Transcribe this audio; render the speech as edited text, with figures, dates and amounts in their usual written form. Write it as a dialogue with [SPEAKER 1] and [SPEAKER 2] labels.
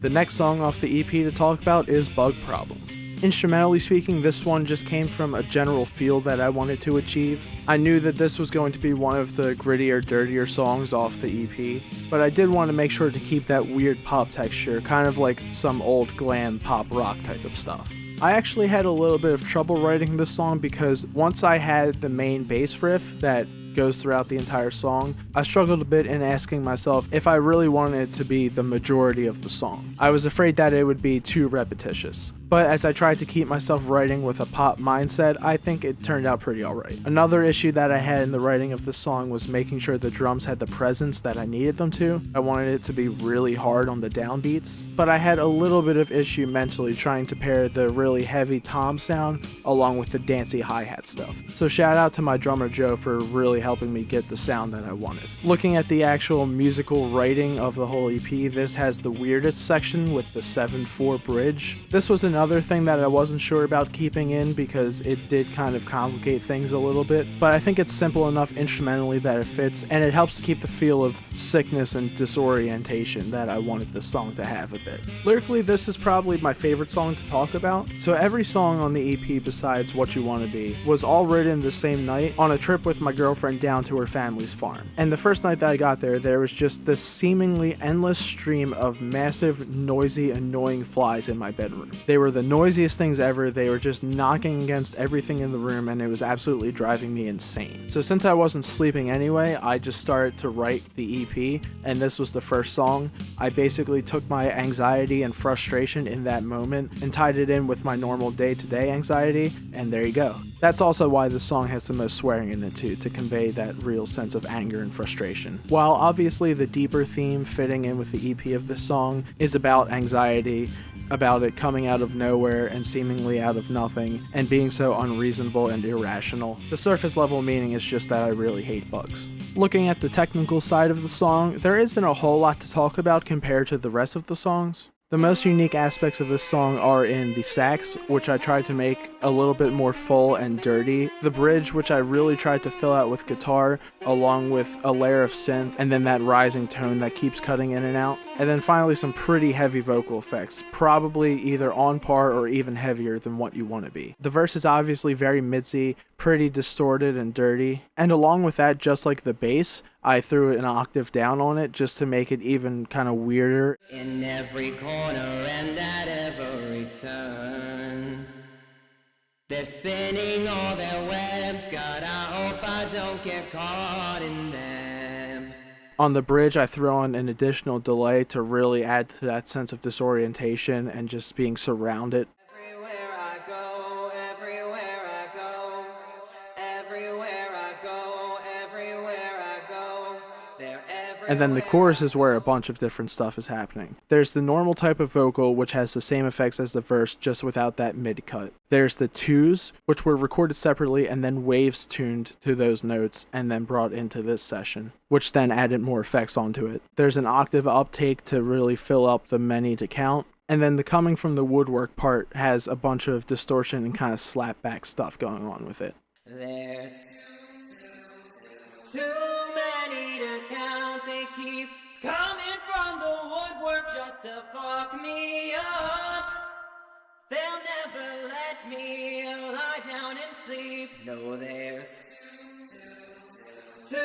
[SPEAKER 1] The next song off the EP to talk about is Bug Problem. Instrumentally speaking, this one just came from a general feel that I wanted to achieve. I knew that this was going to be one of the grittier, dirtier songs off the EP, but I did want to make sure to keep that weird pop texture, kind of like some old glam pop rock type of stuff. I actually had a little bit of trouble writing this song because once I had the main bass riff that goes throughout the entire song, I struggled a bit in asking myself if I really wanted it to be the majority of the song. I was afraid that it would be too repetitious. But as I tried to keep myself writing with a pop mindset, I think it turned out pretty alright. Another issue that I had in the writing of the song was making sure the drums had the presence that I needed them to. I wanted it to be really hard on the downbeats, but I had a little bit of issue mentally trying to pair the really heavy tom sound along with the dancey hi-hat stuff. So shout out to my drummer Joe for really helping me get the sound that I wanted. Looking at the actual musical writing of the whole EP, this has the weirdest section with the 7/4 bridge. This was another thing that I wasn't sure about keeping in because it did kind of complicate things a little bit, but I think it's simple enough instrumentally that it fits, and it helps to keep the feel of sickness and disorientation that I wanted this song to have a bit. Lyrically, this is probably my favorite song to talk about. So every song on the EP besides What You Wanna Be was all written the same night on a trip with my girlfriend down to her family's farm. And the first night that I got there was just this seemingly endless stream of massive, noisy, annoying flies in my bedroom. They were the noisiest things ever. They were just knocking against everything in the room, and it was absolutely driving me insane. So since I wasn't sleeping anyway, I just started to write the EP, and this was the first song. I basically took my anxiety and frustration in that moment and tied it in with my normal day-to-day anxiety, and there you go. That's also why this song has the most swearing in it too, to convey that real sense of anger and frustration. While obviously the deeper theme fitting in with the EP of this song is about anxiety, about it coming out of nowhere and seemingly out of nothing, and being so unreasonable and irrational. The surface level meaning is just that I really hate bugs. Looking at the technical side of the song, there isn't a whole lot to talk about compared to the rest of the songs. The most unique aspects of this song are in the sax, which I tried to make a little bit more full and dirty, the bridge, which I really tried to fill out with guitar, along with a layer of synth, and then that rising tone that keeps cutting in and out, and then finally some pretty heavy vocal effects, probably either on par or even heavier than What You Wanna Be. The verse is obviously very midsy, pretty distorted and dirty, and along with that, just like the bass, I threw an octave down on it just to make it even kind of weirder.
[SPEAKER 2] In every corner and at every turn, they're spinning all their webs. God, I hope I don't get caught in them.
[SPEAKER 1] On the bridge, I threw on an additional delay to really add to that sense of disorientation and just being surrounded.
[SPEAKER 2] Everywhere I go, everywhere I go, everywhere I go, everywhere I go, they're everywhere.
[SPEAKER 1] And then the chorus is where a bunch of different stuff is happening. There's the normal type of vocal, which has the same effects as the verse, just without that mid-cut. There's the twos, which were recorded separately and then waves tuned to those notes and then brought into this session, which then added more effects onto it. There's an octave uptake to really fill up the many to count. And then the coming from the woodwork part has a bunch of distortion and kind of slapback stuff going on with it.
[SPEAKER 2] There's too many to count, they keep coming from the woodwork just to fuck me up. They'll never let me lie down and sleep. No, there's too